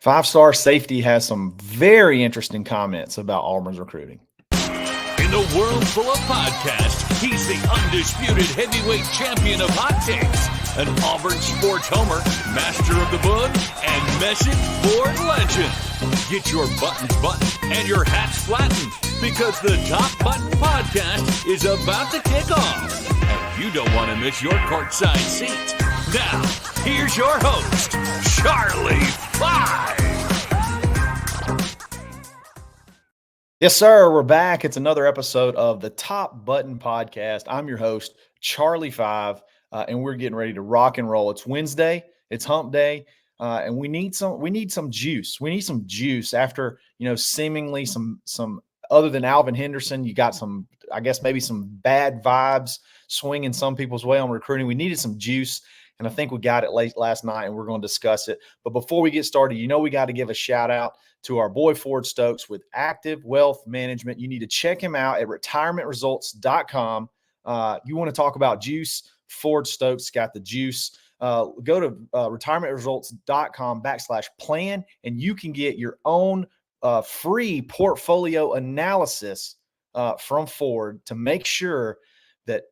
Five-star safety has some very interesting comments about Auburn's recruiting. In a world full of podcasts, he's the undisputed heavyweight champion of hot takes, an Auburn sports homer, master of the book, and message board legend. Get your buttons buttoned and your hats flattened because the Top Button Podcast is about to kick off. And you don't want to miss your courtside seat. Now, here's your host, Charlie 5. Yes, sir. We're back. It's another episode of the Top Button Podcast. I'm your host, Charlie 5, and we're getting ready to rock and roll. It's Wednesday. It's Hump Day, and we need some juice. We need some juice after seemingly some other than Alvin Henderson. You got some, I guess maybe some bad vibes swinging some people's way on recruiting. We needed some juice. And I think we got it late last night, and we're going to discuss it. But before we get started, we got to give a shout out to our boy Ford Stokes with Active Wealth Management. You need to check him out at retirementresults.com. You want to talk about juice? Ford Stokes got the juice. Go to retirementresults.com/plan, and you can get your own free portfolio analysis from Ford to make sure that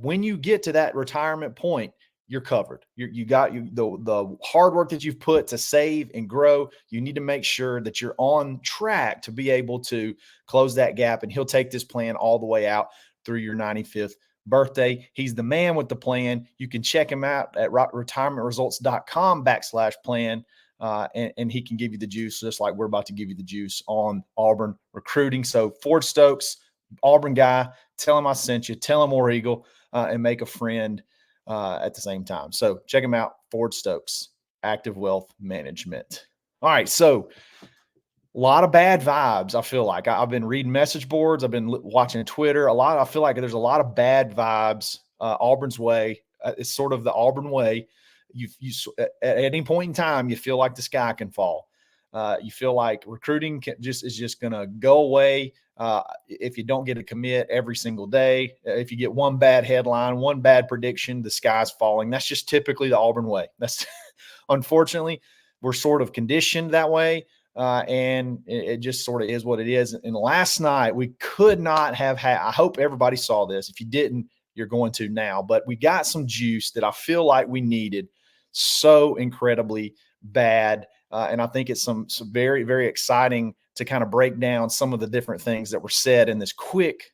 when you get to that retirement point, you're covered. You got the hard work that you've put to save and grow. You need to make sure that you're on track to be able to close that gap. And he'll take this plan all the way out through your 95th birthday. He's the man with the plan. You can check him out at retirementresults.com/plan. And he can give you the juice, just like we're about to give you the juice on Auburn recruiting. So Ford Stokes, Auburn guy, tell him I sent you, tell him War Eagle, and make a friend at the same time. So check him out, Ford Stokes, Active Wealth Management. All right, so a lot of bad vibes. I feel like I've been reading message boards. I've been watching Twitter. I feel like there's a lot of bad vibes Auburn's way. It's sort of the Auburn way. You at any point in time, you feel like the sky can fall. You feel like recruiting is just going to go away if you don't get a commit every single day. If you get one bad headline, one bad prediction, the sky's falling. That's just typically the Auburn way. That's unfortunately, we're sort of conditioned that way, and it just sort of is what it is. And last night, we could not have had – I hope everybody saw this. If you didn't, you're going to now. But we got some juice that I feel like we needed so incredibly bad. And I think it's some very, very exciting to kind of break down some of the different things that were said in this quick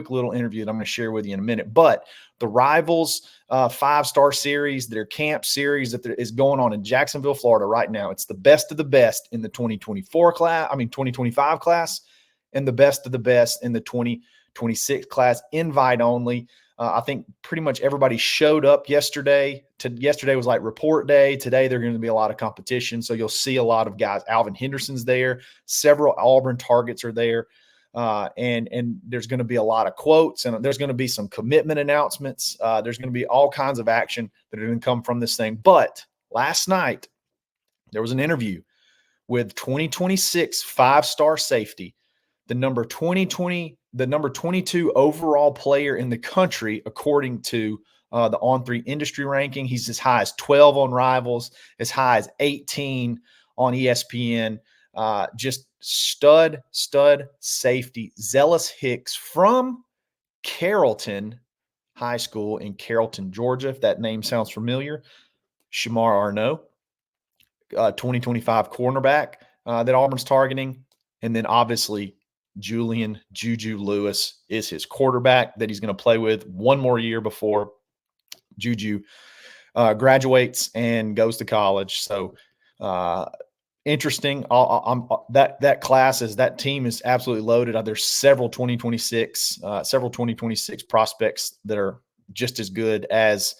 little interview that I'm going to share with you in a minute. But the Rivals 5-star series, their camp series that is going on in Jacksonville, Florida right now. It's the best of the best in the 2025 class, and the best of the best in the 2026 class, invite only. I think pretty much everybody showed up yesterday. Yesterday was like report day. Today, there's going to be a lot of competition. So you'll see a lot of guys. Alvin Henderson's there. Several Auburn targets are there. And there's going to be a lot of quotes, and there's going to be some commitment announcements. There's going to be all kinds of action that are going to come from this thing. But last night, there was an interview with 2026 5-star safety, the number 22 overall player in the country, according to the On3 industry ranking. He's as high as 12 on Rivals, as high as 18 on ESPN. Just stud safety, Zelus Hicks from Carrollton High School in Carrollton, Georgia, if that name sounds familiar. Shamar Arnaud, 2025 cornerback that Auburn's targeting. And then obviously Julian Juju Lewis is his quarterback that he's going to play with one more year before Juju graduates and goes to college. So interesting. That team is absolutely loaded. There's several 2026 prospects that are just as good as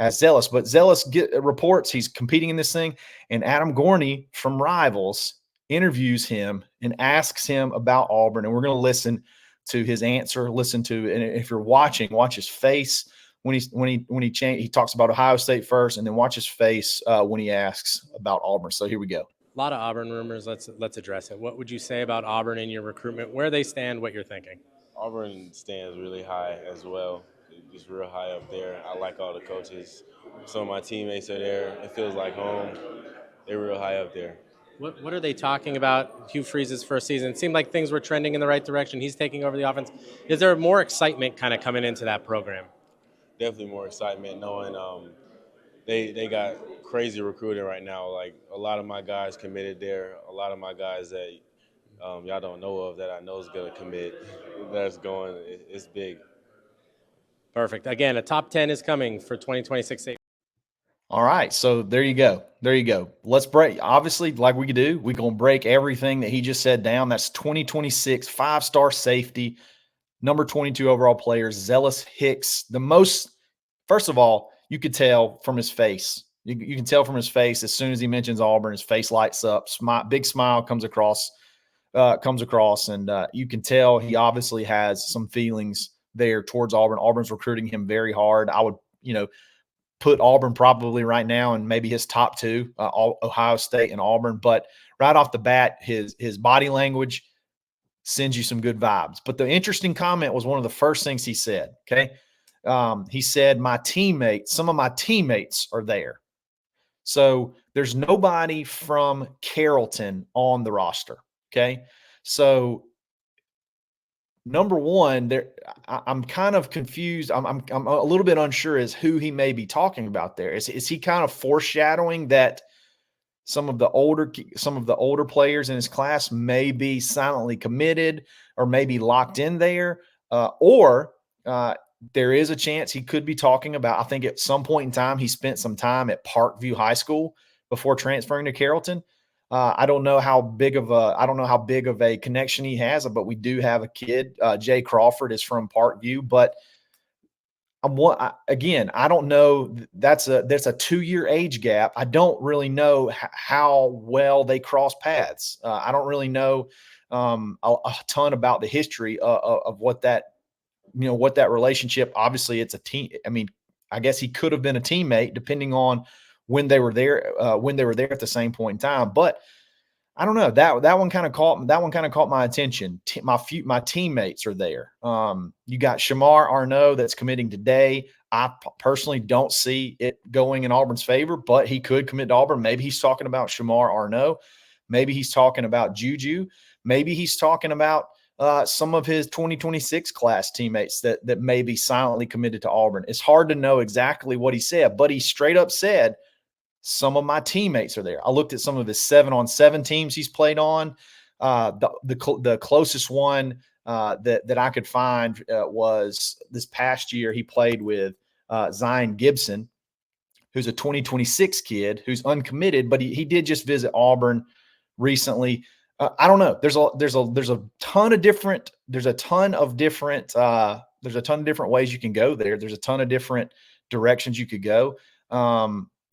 Zelus. But Zelus reports he's competing in this thing, and Adam Gorney from Rivals interviews him and asks him about Auburn, and we're going to listen to his answer. And if you're watching, watch his face when he talks about Ohio State first, and then watch his face when he asks about Auburn. So here we go. A lot of Auburn rumors. Let's address it. What would you say about Auburn in your recruitment? Where they stand, what you're thinking? Auburn stands really high as well. Just real high up there. I like all the coaches. Some of my teammates are there. It feels like home. They're real high up there. What are they talking about? Hugh Freeze's first season. It seemed like things were trending in the right direction. He's taking over the offense. Is there more excitement kind of coming into that program? Definitely more excitement knowing they got crazy recruiting right now. Like a lot of my guys committed there. A lot of my guys that y'all don't know of that I know is gonna commit. That's going. It's big. Perfect. Again, a top 10 is coming for 2026. All right. So there you go. There you go. Let's break. Obviously, like we could do, we're going to break everything that he just said down. That's 2026 5-star safety, number 22 overall player, Zelus Hicks. First of all, you could tell from his face. You can tell from his face as soon as he mentions Auburn, his face lights up. Big smile comes across, and you can tell he obviously has some feelings there towards Auburn. Auburn's recruiting him very hard. I would, put Auburn probably right now and maybe his top two, Ohio State and Auburn. But right off the bat, his body language sends you some good vibes. But the interesting comment was one of the first things he said. Okay. He said, some of my teammates are there. So there's nobody from Carrollton on the roster. Okay. So number one, I'm kind of confused. I'm a little bit unsure as who he may be talking about there. Is he kind of foreshadowing that some of the older players in his class may be silently committed or maybe locked in there, or there is a chance he could be talking about. I think at some point in time he spent some time at Parkview High School before transferring to Carrollton. I don't know how big of a connection he has, but we do have a kid. Jay Crawford is from Parkview, but I don't know. That's a 2-year age gap. I don't really know how well they cross paths. I don't really know a ton about the history of what that relationship. Obviously, it's a team. I mean, I guess he could have been a teammate depending on when they were there at the same point in time. But I don't know, that one kind of caught my attention. My teammates are there. You got Shamar Arnaud that's committing today. I personally don't see it going in Auburn's favor, but he could commit to Auburn. Maybe he's talking about Shamar Arnaud. Maybe he's talking about Juju. Maybe he's talking about some of his 2026 class teammates that may be silently committed to Auburn. It's hard to know exactly what he said, but he straight up said, some of my teammates are there. I looked at some of his 7-on-7 teams he's played on. The closest one that I could find was this past year. He played with Zion Gibson, who's a 2026 kid who's uncommitted, but he did just visit Auburn recently. I don't know. There's a ton of different ways you can go there. There's a ton of different directions you could go.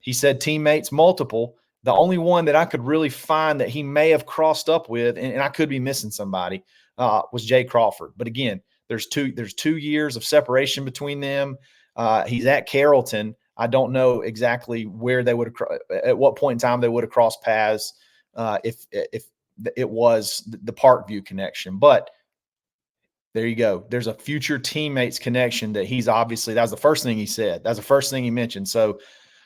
He said teammates multiple. The only one that I could really find that he may have crossed up with, and I could be missing somebody, was Jay Crawford. But again, there's 2 years of separation between them. He's at Carrollton. I don't know exactly where they would have, at what point in time they would have crossed paths if it was the Parkview connection. But there you go. There's a future teammates connection that that was the first thing he said. That's the first thing he mentioned. So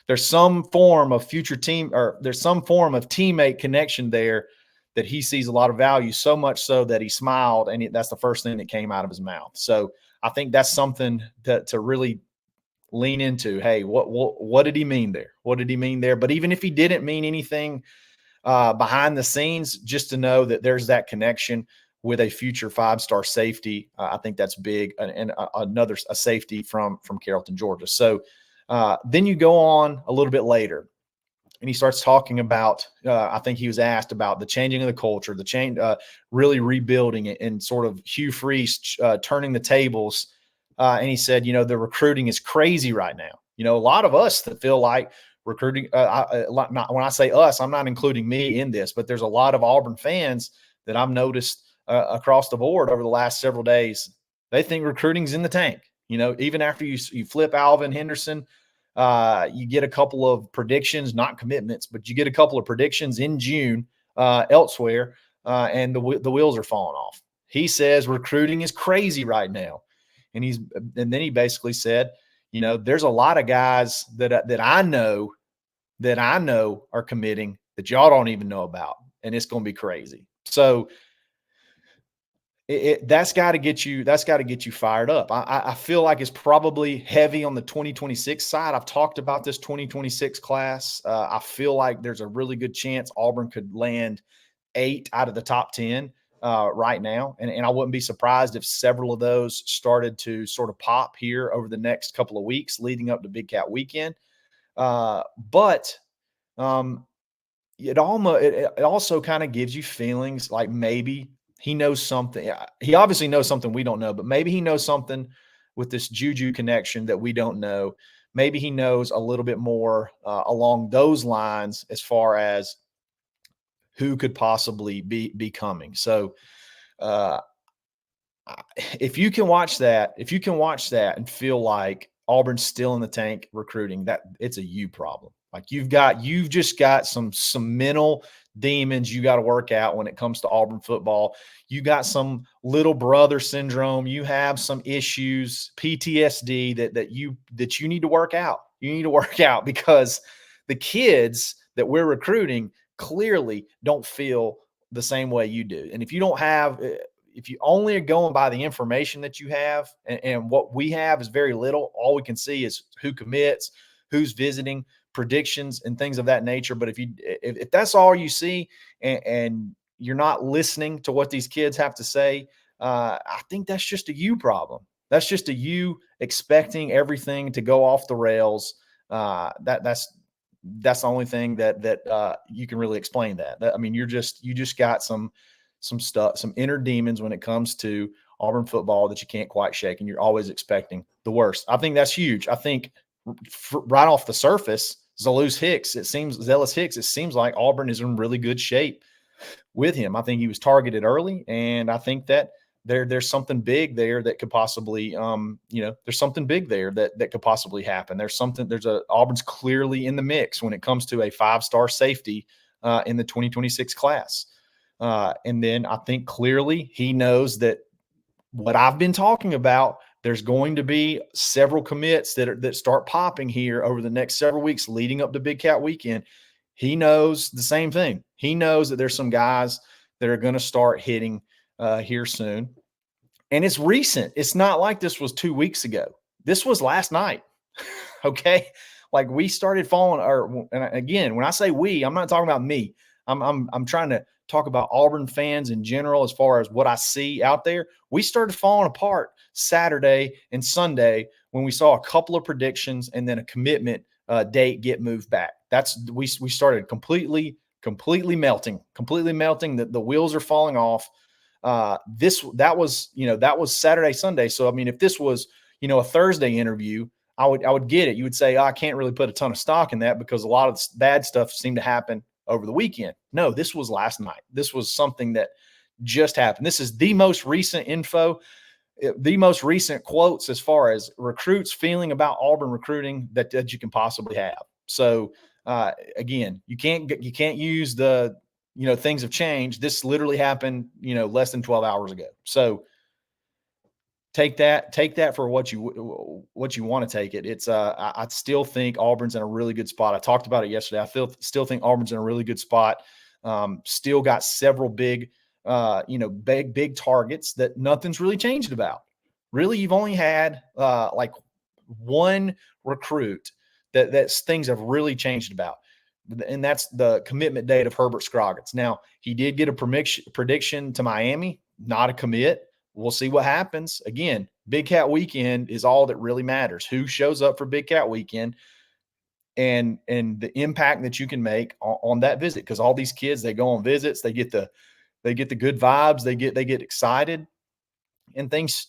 there's some form of there's some form of teammate connection there that he sees a lot of value, so much so that he smiled, and that's the first thing that came out of his mouth. So I think that's something to really lean into. Hey, what did he mean there? What did he mean there? But even if he didn't mean anything behind the scenes, just to know that there's that connection with a future 5-star safety, I think that's big, and another safety from Carrollton, Georgia. So then you go on a little bit later, and he starts talking about, I think he was asked about the changing of the culture, the change, really rebuilding it, and sort of Hugh Freeze turning the tables. And he said, the recruiting is crazy right now. A lot of us that feel like recruiting, when I say us, I'm not including me in this, but there's a lot of Auburn fans that I've noticed across the board over the last several days. They think recruiting's in the tank. Even after you flip Alvin Henderson, you get a couple of predictions, not commitments, but you get a couple of predictions in June elsewhere, and the wheels are falling off. He says recruiting is crazy right now, and then he basically said, there's a lot of guys that I know are committing that y'all don't even know about. and it's going to be crazy. So that's got to get you fired up. I feel like it's probably heavy on the 2026 side. I've talked about this 2026 class. I feel like there's a really good chance Auburn could land 8 out of the top 10 right now. And I wouldn't be surprised if several of those started to sort of pop here over the next couple of weeks leading up to Big Cat Weekend. But it also kind of gives you feelings like maybe he knows something. He obviously knows something we don't know, but maybe he knows something with this Juju connection that we don't know. Maybe he knows a little bit more along those lines as far as who could possibly be coming. So if you can watch that and feel like Auburn's still in the tank recruiting, that it's a you problem. Like you've just got some mental demons you got to work out when it comes to Auburn football. You got some little brother syndrome. You have some issues, PTSD that you need to work out. You need to work out because the kids that we're recruiting clearly don't feel the same way you do. And if you only are going by the information that you have, and what we have is very little, all we can see is who commits, who's visiting, predictions, and things of that nature. But if that's all you see, and you're not listening to what these kids have to say, I think that's just a you problem. That's just a you expecting everything to go off the rails. That's the only thing that you can really explain that. I mean, you just got some stuff, some inner demons when it comes to Auburn football that you can't quite shake, and you're always expecting the worst. I think that's huge. I think right off the surface, Zelus Hicks, it seems like Auburn is in really good shape with him. I think he was targeted early, and I think that there's something big there that could possibly, there's something big there that could possibly happen. Auburn's clearly in the mix when it comes to a 5-star safety in the 2026 class. And then I think clearly he knows that what I've been talking about, there's going to be several commits that start popping here over the next several weeks leading up to Big Cat Weekend. He knows the same thing. He knows that there's some guys that are going to start hitting here soon. And it's recent. It's not like this was 2 weeks ago. This was last night. Okay. Like we started falling, and again, when I say we, I'm not talking about me. I'm trying to talk about Auburn fans in general as far as what I see out there. We started falling apart Saturday and Sunday when we saw a couple of predictions and then a commitment date get moved back. We started completely melting. The wheels are falling off. That was Saturday, Sunday. So I mean, if this was a Thursday interview, I would get it. You would say, I can't really put a ton of stock in that because a lot of the bad stuff seemed to happen over the weekend. No, this was last night. This was something that just happened. This is the most recent info, the most recent quotes as far as recruits feeling about Auburn recruiting that you can possibly have. So again, you can't use the, things have changed. This literally happened, less than 12 hours ago. So take that for what you want to take it. It's I still think Auburn's in a really good spot. I talked about it yesterday. Still think Auburn's in a really good spot. Still got several big targets that nothing's really changed about. Really, you've only had like one recruit that things have really changed about, and that's the commitment date of Herbert Scroggins. Now, he did get a prediction to Miami, not a commit. We'll see what happens. Again, Big Cat Weekend is all that really matters. Who shows up for Big Cat Weekend and the impact that you can make on that visit. Because all these kids, they go on visits, they get the good vibes, they get excited, and things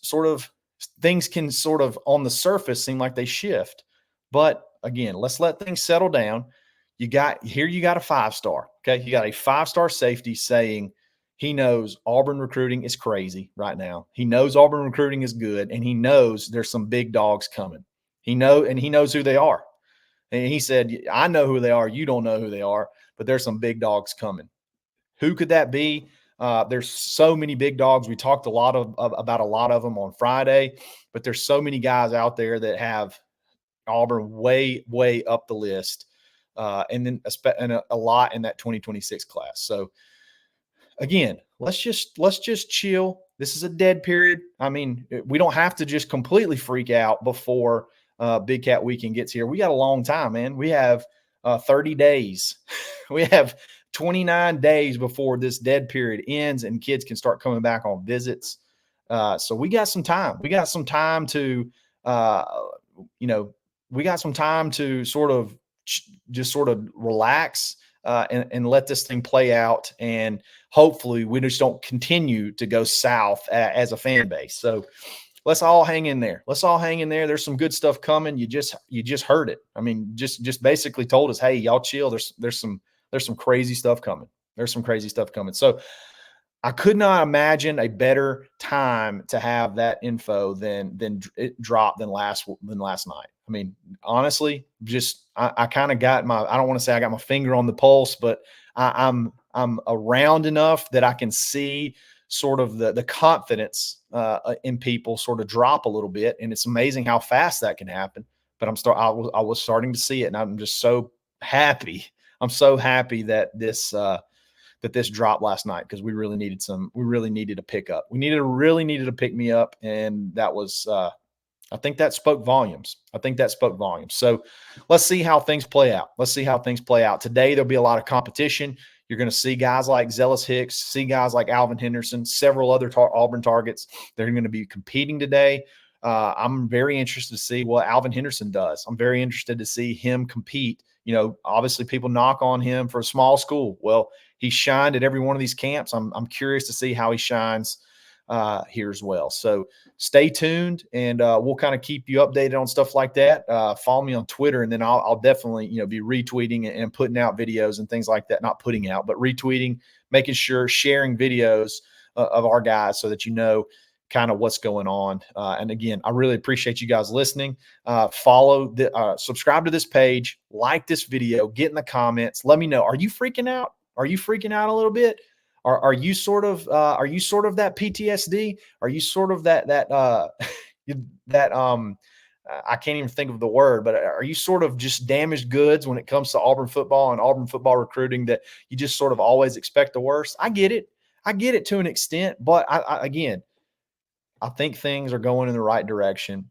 can sort of on the surface seem like they shift. But again, let's let things settle down. You got a 5-star. Okay. You got a 5-star safety saying he knows Auburn recruiting is crazy right now. He knows Auburn recruiting is good, and he knows there's some big dogs coming. He knows who they are. And he said, I know who they are. You don't know who they are, but there's some big dogs coming. Who could that be? There's so many big dogs. We talked about a lot of them on Friday, but there's so many guys out there that have Auburn way, way up the list. And then a lot in that 2026 class. So again, let's just chill. This is a dead period. I mean, we don't have to just completely freak out before Big Cat Weekend gets here. We got a long time, man. We have 30 days. We have 29 days before this dead period ends and kids can start coming back on visits. So we got some time. We got some time to, we got some time to sort of just sort of relax and let this thing play out. And hopefully we just don't continue to go south as a fan base. So let's all hang in there. Let's all hang in there. There's some good stuff coming. You just heard it. I mean, just basically told us, hey, y'all chill. There's some crazy stuff coming. There's some crazy stuff coming. So I could not imagine a better time to have that info than it dropped than last night. I mean, honestly, just I kind of got I don't want to say I got my finger on the pulse, but I'm around enough that I can see sort of the confidence in people sort of drop a little bit, and it's amazing how fast that can happen. But I was starting to see it, and I'm just so happy. I'm so happy that this dropped last night, because we really needed a pickup. We really needed to pick me up, and that was I think that spoke volumes. So let's see how things play out. Today there'll be a lot of competition. You're going to see guys like Zelus Hicks, see guys like Alvin Henderson, several other Auburn targets. They're going to be competing today. I'm very interested to see what Alvin Henderson does. I'm very interested to see him compete. You know, obviously people knock on him for a small school. Well, he shined at every one of these camps. I'm curious to see how he shines here as well. So stay tuned, and we'll kind of keep you updated on stuff like that. Follow me on Twitter, and then I'll definitely, be retweeting and putting out videos and things like that. Not putting out, but retweeting, making sure, sharing videos of our guys so that you know kind of what's going on. And again, I really appreciate you guys listening. Subscribe to this page, like this video, get in the comments. Let me know. Are you freaking out? Are you freaking out a little bit? Are you sort of that PTSD? Are you sort of that I can't even think of the word, but are you sort of just damaged goods when it comes to Auburn football and Auburn football recruiting, that you just sort of always expect the worst? I get it to an extent, but I think things are going in the right direction.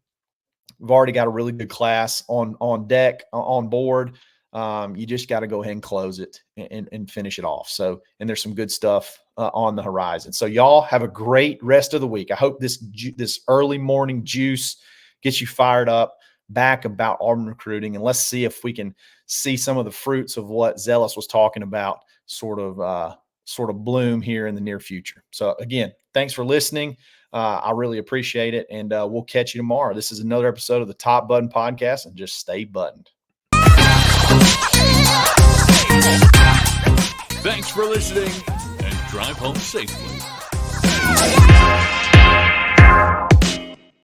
We've already got a really good class on deck, on board. You just got to go ahead and close it and finish it off. So, and there's some good stuff on the horizon. So y'all have a great rest of the week. I hope this early morning juice gets you fired up back about Auburn recruiting, and let's see if we can see some of the fruits of what Zelus was talking about sort of bloom here in the near future. So again, thanks for listening. I really appreciate it, and we'll catch you tomorrow. This is another episode of the Top Button Podcast, and just stay buttoned. Thanks for listening, and drive home safely.